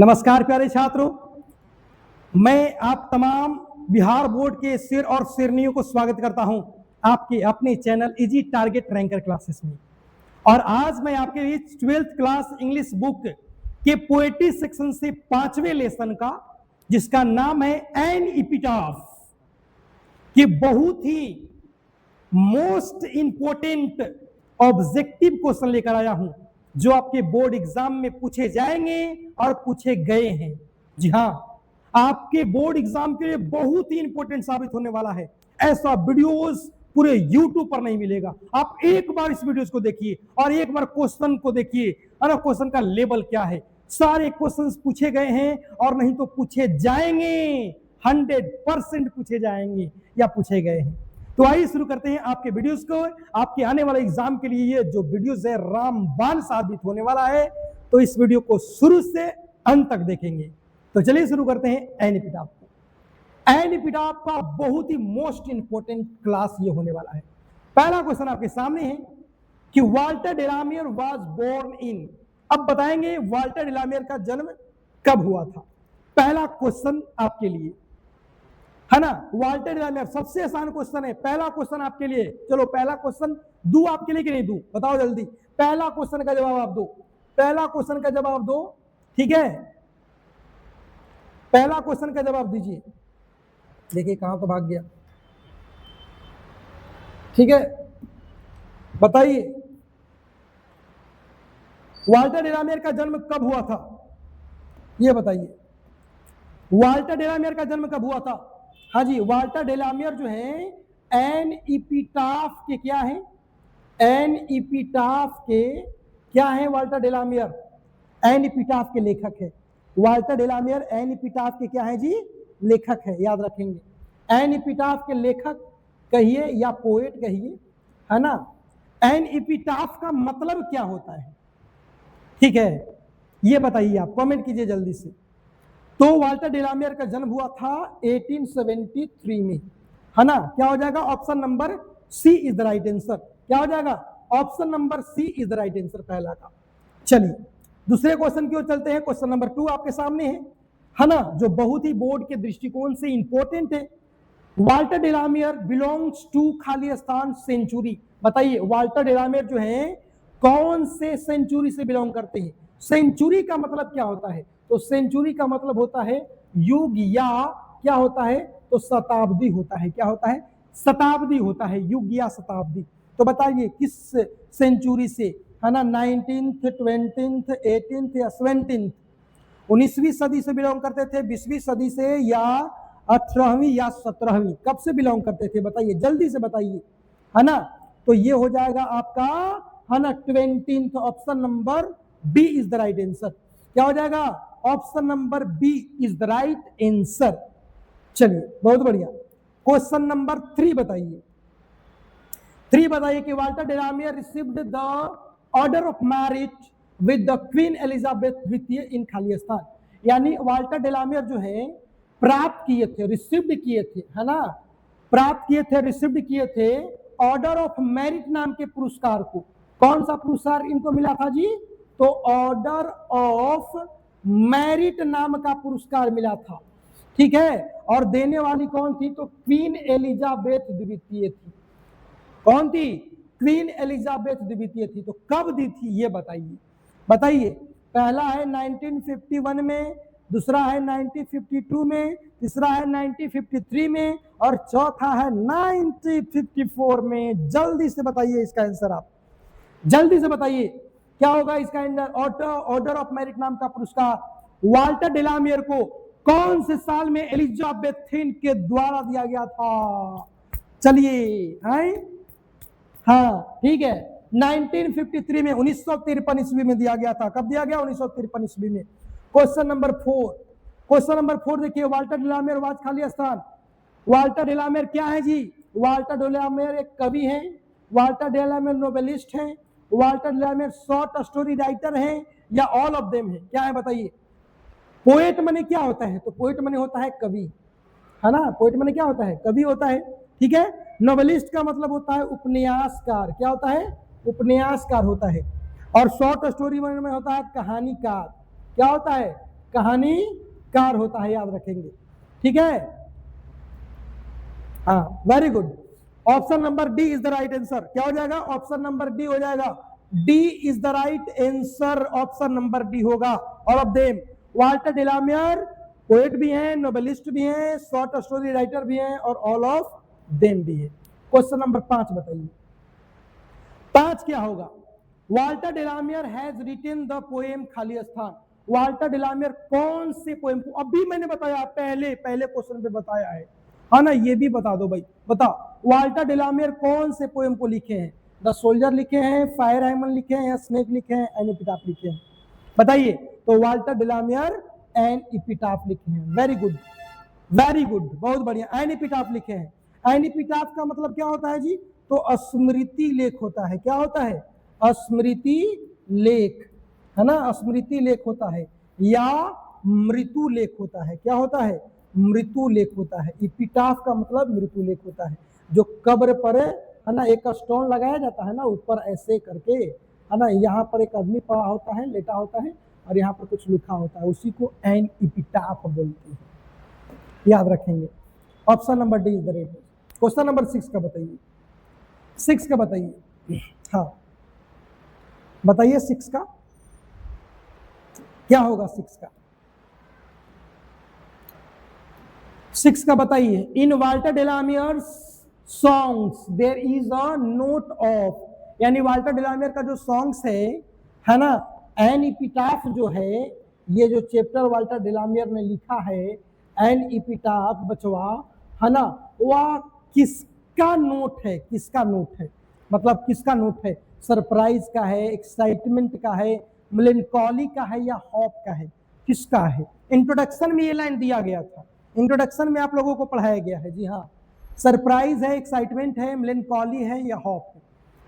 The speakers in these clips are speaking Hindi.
नमस्कार प्यारे छात्रों, मैं आप तमाम बिहार बोर्ड के शेर और शेरनियों को स्वागत करता हूं आपके अपने channel easy target ranker classes में। और आज मैं आपके बीच 12th क्लास इंग्लिश बुक के पोएट्री सेक्शन से 5वें लेसन का, जिसका नाम है एन इपिटाफ, कि बहुत ही मोस्ट इंपोर्टेंट ऑब्जेक्टिव क्वेश्चन लेकर आया हूं जो आपके बोर्ड एग्जाम में पूछे जाएंगे और पूछे गए हैं। जी हाँ, आपके बोर्ड एग्जाम के लिए बहुत ही इंपॉर्टेंट साबित होने वाला है। ऐसा वीडियोस पूरे YouTube पर नहीं मिलेगा। आप एक बार इस वीडियोस को देखिए और एक बार क्वेश्चन को देखिए, अरे क्वेश्चन का लेवल क्या है। सारे क्वेश्चंस पूछे गए हैं और नहीं तो पूछे जाएंगे, 100% पूछे जाएंगे या पूछे गए हैं। तो आइए शुरू करते हैं आपके वीडियोस को। आपके आने वाले एग्जाम के लिए ये जो वीडियोस है रामबाण साबित होने वाला है, तो इस वीडियो को शुरू से अंत तक देखेंगे। तो चलिए शुरू करते हैं एन इपिटाफ को। एन इपिटाफ का बहुत ही मोस्ट इंपोर्टेंट क्लास ये होने वाला है। पहला क्वेश्चन आपके सामने है कि Walter de la Mare was born in. अब बताएंगे वाल्टर डेलामियर का जन्म कब हुआ था। पहला क्वेश्चन आपके लिए है ना, वाल्टर डेलामियर। सबसे आसान क्वेश्चन है, पहला क्वेश्चन आपके लिए। चलो पहला क्वेश्चन दू आपके लिए कि नहीं दू, बताओ जल्दी। पहला क्वेश्चन का जवाब आप दो, पहला क्वेश्चन का जवाब दो, ठीक है। पहला क्वेश्चन का जवाब दीजिए। देखिए कहां तो भाग गया, ठीक है, बताइए वाल्टर डेलामियर का जन्म कब हुआ था, ये बताइए। वाल्टर डेलामियर का जन्म कब हुआ था? हाँ जी, वाल्टर डेलामियर जो है एन इपिटाफ के क्या है, एन इपिटाफ के क्या है? वाल्टर डेलामियर एन इपिटाफ के लेखक है। वाल्टर डेलामियर एन इपिटाफ के क्या है जी? लेखक है, याद रखेंगे। एन इपिटाफ के लेखक कहिए या पोएट कहिए, है ना। एन इपिटाफ का मतलब क्या होता है, ठीक है, ये बताइए आप, कमेंट कीजिए जल्दी से। तो वाल्टर डेलामियर का जन्म हुआ था 1873 में, है ना। क्या हो जाएगा? Option number C is the right answer. क्या हो जाएगा? Option number C is the right answer पहला का। चलिए दूसरे क्वेश्चन की ओर चलते हैं। क्वेश्चन नंबर 2 आपके सामने है ना, जो बहुत ही बोर्ड के दृष्टिकोण से इंपॉर्टेंट है। Walter de la Mare belongs to Khalistan century. बताइए वाल्टर डेलामियर जो है कौन से सेंचुरी से बिलोंग करते हैं? सेंचुरी का मतलब क्या होता है? तो सेंचुरी का मतलब होता है युग, या क्या होता है? तो शताब्दी होता है। क्या होता है? शताब्दी होता है, युग या शताब्दी। तो बताइए किस सेंचुरी से, है ना, 19th, 20th, 18th या 17th? 19वीं सदी से बिलोंग करते थे, 20वीं सदी से, या 18वीं या 17वीं? कब से बिलोंग करते थे बताइए, जल्दी से बताइए, है ना। तो ये हो जाएगा आपका, है ना, 20th। Option number B is the right answer. क्या हो जाएगा? Option number B is the right answer. चलिए बहुत बढ़िया। क्वेश्चन नंबर 3 बताइए। 3 बताइए कि Walter de la Mare received the order of marriage with the Queen Elizabeth द्वितीय इन खालिस्तान। यानी वाल्टर डेलामियर जो है प्राप्त किए थे, रिसीव्ड किए थे, है ना, प्राप्त किए थे, रिसीव्ड किए थे ऑर्डर ऑफ मेरिट नाम के पुरस्कार को। कौन सा पुरस्कार इनको मिला था जी? तो ऑर्डर ऑफ मेरिट नाम का पुरस्कार मिला था, ठीक है। और देने वाली कौन थी? तो क्वीन एलिजाबेथ द्वितीय थी। कौन थी? क्वीन एलिजाबेथ द्वितीय थी। तो कब दी थी ये बताइए, बताइए। पहला है 1951 में, दूसरा है 1952 में, तीसरा है 1953 में, और चौथा है 1954 में। जल्दी से बताइए इसका आंसर, आप जल्दी से बताइए क्या होगा इसका आंसर। ऑर्डर ऑफ मेरिट नाम का पुरस्कार वाल्टर डेलामियर को कौन से साल में एलिजाबेथिन के द्वारा दिया गया था? चलिए, हाँ ठीक है, 1953 में, 1953 ईस्वी में दिया गया था। कब दिया गया? 1953 ईस्वी में। क्वेश्चन नंबर 4, क्वेश्चन नंबर 4 देखिए। Walter de la Mare was Khalistan. Walter de la Mare क्या है जी? वाल्टर डेलामियर एक कवि हैं, वाल्टर डेलामियर नोवेलिस्ट हैं, Walter de la Mare short story writer हैं, या ऑल ऑफ देम है? क्या है बताइए। पोएट माने क्या होता है? तो पोएट माने होता है कवि, है ना। पोएट माने क्या होता है? कवि होता है, ठीक है। नोवेलिस्ट का मतलब होता है उपन्यासकार। क्या होता है? उपन्यासकार होता है। और शॉर्ट स्टोरी में होता है कहानीकार। क्या होता है? कहानीकार होता है, याद रखेंगे, ठीक है। हाँ, very good. Option number D is the right answer. क्या हो जाएगा? ऑप्शन नंबर डी हो जाएगा। D is the right answer, option number D होगा। All of them. Walter de la Mare poet भी हैं, नोवेलिस्ट भी हैं, शॉर्ट स्टोरी राइटर भी हैं, और ऑल ऑफ देम भी है। क्वेश्चन नंबर 5 बताइए। 5 क्या होगा? Walter de la Mare has written the poem Khalistan. Walter de la Mare कौन से पोएम को, अभी मैंने बताया, पहले क्वेश्चन पे बताया है ना, ये भी बता दो भाई, बताओ वाल्टर डेलामियर कौन से पोएम को लिखे हैं? द सोल्जर लिखे हैं, फायर हाइमन लिखे हैं, या स्नेक लिखे हैं, एन एपिटाफ लिखे हैं? बताइए। तो वाल्टर डेलामियर एन एपिटाफ लिखे हैं। वेरी गुड, वेरी गुड, बहुत बढ़िया, एन एपिटाफ लिखे हैं। एन एपिटाफ का मतलब क्या होता है जी? तो स्मृति लेख होता है। क्या होता है? स्मृति लेख, है ना, स्मृति लेख होता है, या मृत्यु लेख होता है। क्या होता है? मृत्यु लेख होता है। एपिटाफ का मतलब मृत्यु लेख होता है, जो कब्र पर, है ना, एक स्टोन लगाया जाता है ना ऊपर ऐसे करके, है ना, यहाँ पर एक आदमी पड़ा होता है, लेटा होता है, और यहाँ पर कुछ लिखा होता है, उसी को एन एपिटाफ बोलते हैं, याद रखेंगे। Option number D is the right. Question number 6 का बताइए। 6 का बताइए। हाँ बताइए 6 का क्या होगा? 6 का 6 का बताइए। In Walter de la Mare's songs there is a note of, यानी वाल्टर डेलामियर का जो सॉन्ग्स है ना, एन एपिटाफ जो है, ये जो चैप्टर वाल्टर डेलामियर ने लिखा है, एन एपिटाफ बचवा, है ना, वह किसका नोट है? किसका नोट है मतलब किसका नोट है? सरप्राइज का है, एक्साइटमेंट का है, मेलनकॉली का है, या हॉप का है? किसका है? इंट्रोडक्शन में ये लाइन दिया गया था, इंट्रोडक्शन में आप लोगों को पढ़ाया गया है। जी हाँ, सरप्राइज है, एक्साइटमेंट है, मेलनकॉली है, या हॉप है?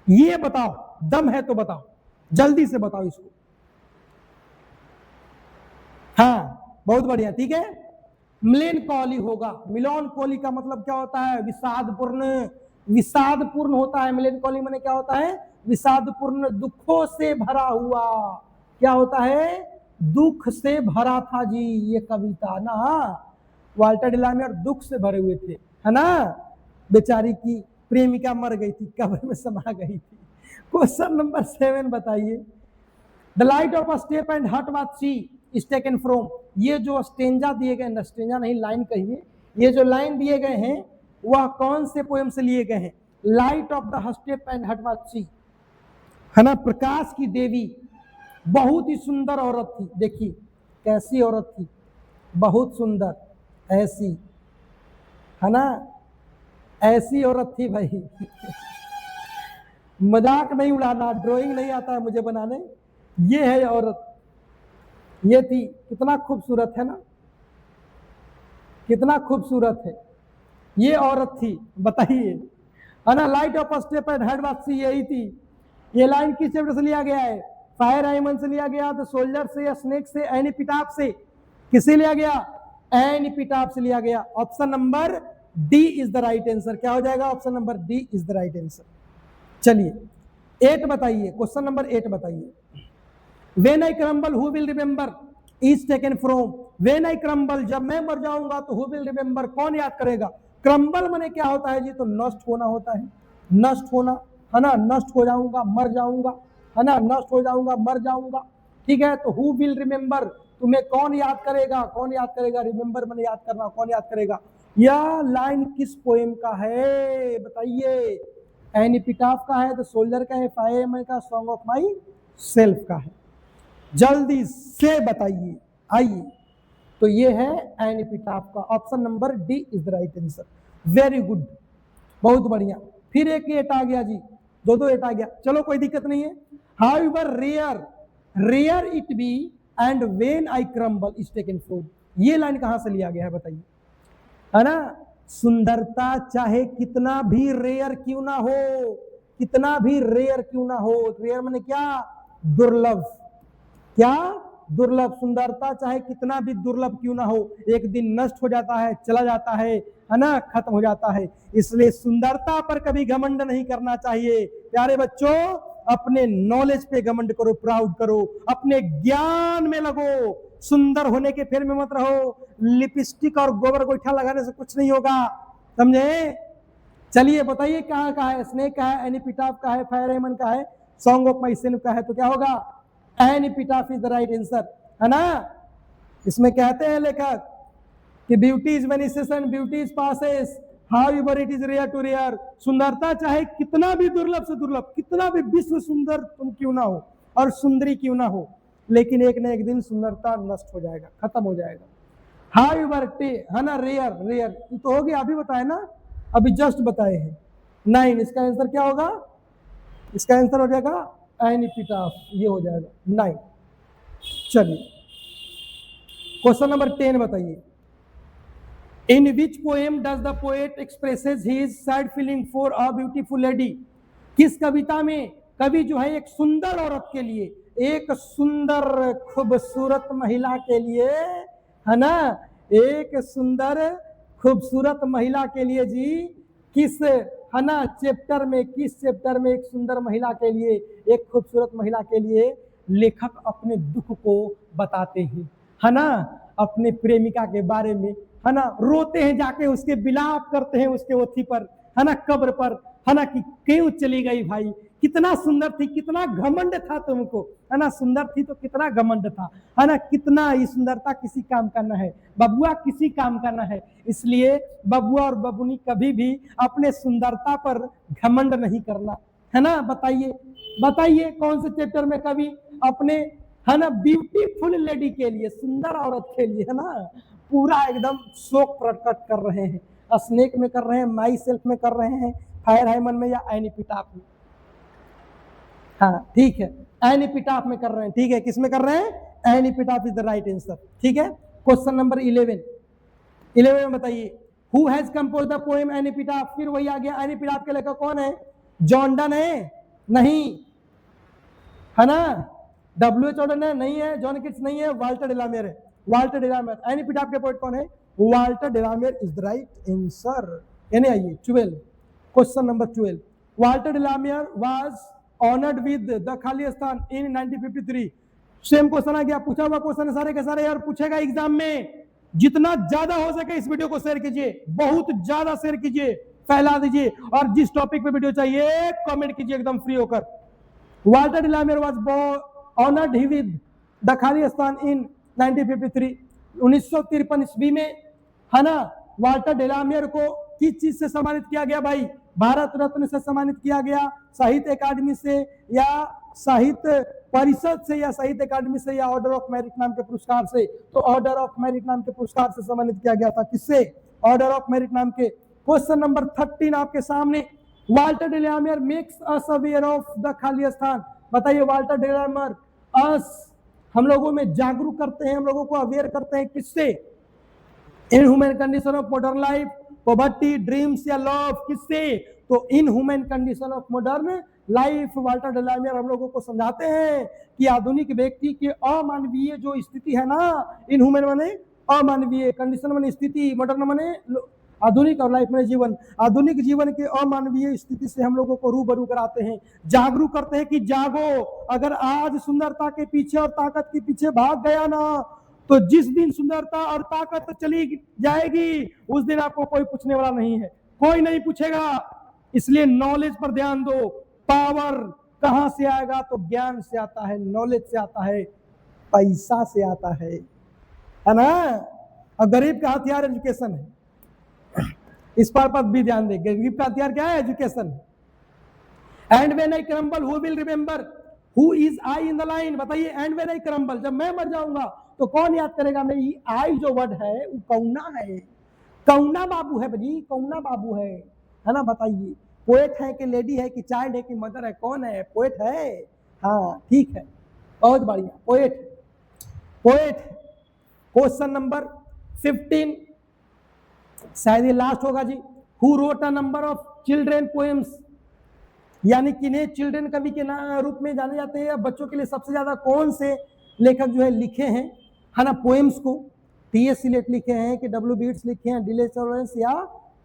ये बताओ, दम है तो बताओ, जल्दी से बताओ इसको। हाँ बहुत बढ़िया, ठीक है, मेलनकॉली होगा। मेलनकॉली का मतलब क्या होता है? विषादपूर्ण, विषादपूर्ण होता है। मेलनकॉली माने क्या होता है? विषादपूर्ण, दुखों से भरा हुआ। क्या होता है? दुख से भरा था जी ये कविता ना। वाल्टर डेलामियर दुख से भरे हुए थे, है ना, बेचारी की प्रेमिका मर गई थी, कब्र में समा गई थी। क्वेश्चन नंबर 7 बताइए। The light of a step and hut was sea is taken from. ये जो स्टेंजा दिए गए, स्टेंजा नहीं लाइन कहिए, ये जो लाइन दिए गए हैं वह कौन से पोएम से लिए गए हैं? Light of the step and hut was सी, है ना, प्रकाश की देवी, बहुत ही सुंदर औरत थी। देखिए कैसी औरत थी, बहुत सुंदर, ऐसी, है ना, ऐसी औरत थी भाई। मजाक नहीं उड़ाना, ड्राइंग नहीं आता है मुझे बनाने। ये है औरत, ये थी, कितना खूबसूरत है ना, कितना खूबसूरत है ये औरत थी, बताइए, है ना। Light of a step and hut was सी, यही थी। ये लाइन किस चैप्टर से लिया गया है? फायर हाइमन से लिया गया, द सोल्जर से, या स्नेक से, एन एपिटाफ से? किससे लिया गया? एन एपिटाफ से लिया गया। Option number D is the right answer. क्या हो जाएगा? Option number D is the right answer. चलिए 8 बताइए, क्वेश्चन नंबर 8 बताइए। When I crumble who will remember is taken from. When I crumble, जब मैं मर जाऊंगा तो हु विल रिमेंबर, कौन याद करेगा? क्रम्बल माने क्या होता है जी? तो नष्ट होना होता है, नष्ट होना, है ना, नष्ट हो जाऊंगा, मर जाऊंगा, है ना, नष्ट हो जाऊंगा, मर जाऊंगा, ठीक है। तो हु विल रिमेंबर, तुम्हें कौन याद करेगा? कौन याद करेगा? रिमेंबर माने याद करना, कौन याद करेगा? यह लाइन किस पोएम का है बताइए? एन एपिटाफ का है, द सोल्जर का है, फायर हाइमन का, सॉन्ग ऑफ माई सेल्फ का है? जल्दी से बताइए, आइए। तो ये है एन एपिटाफ का, option number D is the right answer. Very good, बहुत बढ़िया। फिर एक 8 आ गया जी, दो 8 आ गया, चलो कोई दिक्कत नहीं है। However rare, rare it be and when I crumble is taken from. ये लाइन कहां से लिया गया है बताइए? है ना, सुंदरता चाहे कितना भी रेयर क्यों ना हो, कितना भी रेयर क्यों ना हो, रेयर माने क्या? दुर्लभ, क्या? दुर्लभ। सुंदरता चाहे कितना भी दुर्लभ क्यों ना हो, एक दिन नष्ट हो जाता है, चला जाता है ना, खत्म हो जाता है। इसलिए सुंदरता पर कभी घमंड नहीं करना चाहिए प्यारे बच्चों। अपने नॉलेज पे घमंड करो, प्राउड करो, अपने ज्ञान में लगो, सुंदर होने के फेर में मत रहो। लिपस्टिक और गोबर गोईठा लगाने से कुछ नहीं होगा, समझे? चलिए बताइए कहाँ का है, स्नेक का है, एनिपिटाफ का है, फायर हेमन का है, सॉन्ग ऑफ माइसेल्फ का है, तो क्या होगा? An epitaph is the right answer, है ना? इसमें कहते हैं लेखक कि beauty is vanishes, beauty is passes, however it is rare too rare. सुंदरता चाहे कितना भी दुर्लभ से दुर्लभ, कितना भी विश्व सुंदर तुम क्यों ना हो और सुंदरी क्यों ना हो, लेकिन एक न एक दिन सुंदरता नष्ट हो जाएगा, खत्म हो जाएगा। हाउएवर है ना, रेयर रेयर तो हो गया, अभी बताए ना, अभी जस्ट बताए हैं। 9, इसका आंसर क्या होगा? इसका आंसर हो जाएगा एनिपिटाफ, ये हो जाएगा 9। चलिए क्वेश्चन नंबर 10 बताइए। In which poem does the poet expresses his sad feeling for a beautiful lady? किस कविता में कवि जो है एक सुंदर औरत के लिए, एक सुंदर खूबसूरत महिला के लिए, है ना, एक सुंदर खूबसूरत महिला के लिए जी, किस, है ना, चैप्टर में, किस चैप्टर में एक सुंदर महिला के लिए, एक खूबसूरत महिला के लिए लेखक अपने दुख को बताते हैं, है ना, अपने प्रेमिका के बारे में, है ना, रोते हैं, जाके उसके विलाप करते हैं उसके ओथी पर, है ना, कब्र पर, है ना, कि क्यों चली गई भाई, कितना सुंदर थी, कितना घमंड था तुमको, है ना, सुंदर थी तो कितना घमंड था, है ना, कितना ये सुंदरता किसी काम का न है, बबुआ किसी काम का न है। इसलिए बबुआ और बबुनी कभी भी अपने सुंदरता पर घमंड नहीं करना, है ना। बताइए बताइए कौन से चैप्टर में कवि अपने, है ना, ब्यूटीफुल लेडी के लिए, सुंदर औरत के लिए, है ना, पूरा एकदम शोक प्रकट कर रहे हैं? स्नेक में कर रहे हैं, माई सेल्फ में कर रहे हैं, फायर हेमन में, या एनिपिटाफ में? हाँ ठीक है, एनिपिटाफ में कर रहे हैं, ठीक है, किस में कर रहे हैं? An epitaph is the right answer, ठीक है। क्वेश्चन नंबर 11 में बताइए, who has compose the poem an epitaph? फिर वही आ गया, एनिपिटाफ के लेखक कौन है? जॉन डन है? नहीं, है ना, W.H. ऑर्डन है? नहीं है, जॉन किट्स नहीं है, वाल्टर डेलामेयर है, वाल्टर डेलामेयर। एनिपिटाफ के पोएट कौन है? Walter de la Mare is the right answer. यानी आइए 12, question number 12, Walter de la Mare was honoured with the Khalistan in 1953। Same question आ गया, पूछा हुआ क्वेश्चन है सारे के सारे यार, पूछेगा एग्जाम में। जितना ज्यादा हो सके इस वीडियो को शेयर कीजिए, बहुत ज्यादा शेयर कीजिए, फैला दीजिए, और जिस टॉपिक पे वीडियो चाहिए कमेंट कीजिए एकदम फ्री होकर। Walter de la Mare was honoured with the Khalistan in 1953, 1953 ईस्वी में, है ना, वाल्टर डेलामेयर को किस चीज से सम्मानित किया गया भाई? भारत रत्न से सम्मानित किया गया, साहित्य अकादमी से, या साहित्य परिषद से, या साहित्य अकादमी से, या ऑर्डर ऑफ मेरिट नाम के पुरस्कार से? तो ऑर्डर ऑफ मेरिट नाम के पुरस्कार से सम्मानित किया गया था। किससे? ऑर्डर ऑफ मेरिट नाम के। क्वेश्चन नंबर 13 आपके सामने, Walter de la Mare makes us aware of the Khalistan. बताइए, वाल्टर डेलामेयर अस, हम लोगों में जागरूक करते हैं, हम लोगों को अवेयर करते हैं किससे? In human condition of modern life, poverty, dreams या लव? किससे? तो in human condition of modern life Walter de la Mare हम लोगों को समझाते हैं कि आधुनिक व्यक्ति के अमानवीय जो स्थिति है ना, इन ह्यूमन माने अमानवीय, कंडीशन माने स्थिति, मॉडर्न माने आधुनिक, और लाइफ में जीवन, आधुनिक जीवन के अमानवीय स्थिति से हम लोगों को रूबरू कराते हैं, जागरूक करते हैं कि जागो, अगर आज सुंदरता के पीछे और ताकत के पीछे भाग गया ना, तो जिस दिन सुंदरता और ताकत चली जाएगी उस दिन आपको कोई पूछने वाला नहीं है, कोई नहीं पूछेगा। इसलिए नॉलेज पर ध्यान दो। पावर कहां से आएगा? तो ज्ञान से आता है, नॉलेज से आता है, पैसा से आता है ना। और गरीब का हथियार एजुकेशन है, इस पर भी ध्यान दें। गरीब का हथियार क्या है? Education. And when I crumble who will remember who is I in the line? बताइए, एंड व्हेन आई क्रम्बल, जब मैं मर जाऊंगा तो कौन याद करेगा? मैं आई जो वर्ड है वो कौना है, कौना बाबू है भाई, कौना बाबू है ना। बताइए, पोएट है कि लेडी है कि चाइल्ड है कि मदर है? कौन है? पोएट है। हाँ ठीक है, बहुत बढ़िया, पोएट, पोएट। क्वेश्चन नंबर 15, शायद ये लास्ट होगा जी। Who wrote a number of children poems? यानी किन्हें चिल्ड्रेन कवि के रूप में जाने जाते हैं, बच्चों के लिए सबसे ज्यादा कौन से लेखक जो है लिखे हैं, है ना, पोएम्स को? T.S. Eliot लिखे हैं कि W. Yeats लिखे हैं, D.L. Lawrence या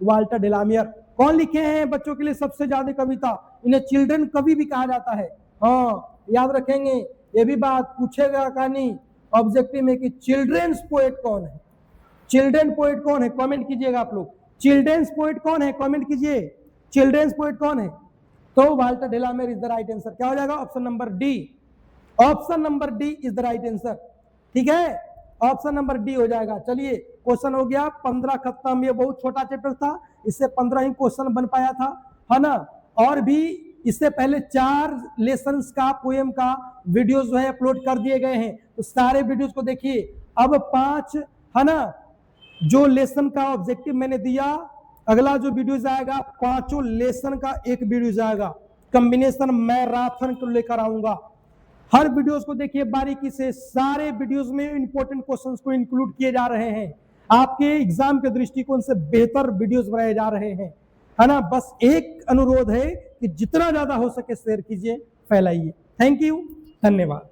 वाल्टर डेलामेयर? कौन लिखे हैं बच्चों के लिए सबसे ज्यादा कविता? इन्हें चिल्ड्रन कवि भी कहा जाता है। हाँ याद रखेंगे, ये भी बात पूछेगा कहानी ऑब्जेक्टिव में कि चिल्ड्रंस पोएट कौन है, चिल्ड्रन पोएट कौन है, कमेंट कीजिएगा आप लोग, चिल्ड्रंस पोएट कौन है, कमेंट कीजिए, चिल्ड्रंस पोएट कौन है। तो Walter de la Mare is the right answer. क्या हो जाएगा? Option number D, option number D is the right answer. ठीक है, ऑप्शन नंबर डी हो जाएगा। चलिए क्वेश्चन हो गया 15 खत्म। ये बहुत छोटा चैप्टर था, इससे 15 ही क्वेश्चन बन पाया था, है ना। और भी इससे पहले 4 लेसन्स का पोएम का वीडियोस जो है अपलोड कर दिए गए हैं, तो सारे वीडियोस को देखिए। अब 5 है ना जो लेसन का ऑब्जेक्टिव मैंने दिया, अगला जो वीडियो आएगा 5 लेसन का एक वीडियो आएगा, कॉम्बिनेशन मैराथन को लेकर आऊंगा। हर वीडियोस को देखिए बारीकी से, सारे वीडियोस में इंपॉर्टेंट क्वेश्चंस को इंक्लूड किए जा रहे हैं, आपके एग्जाम के दृष्टिकोण से बेहतर वीडियोस बनाए जा रहे हैं, है ना। बस एक अनुरोध है कि जितना ज्यादा हो सके शेयर कीजिए, फैलाइए। थैंक यू, धन्यवाद।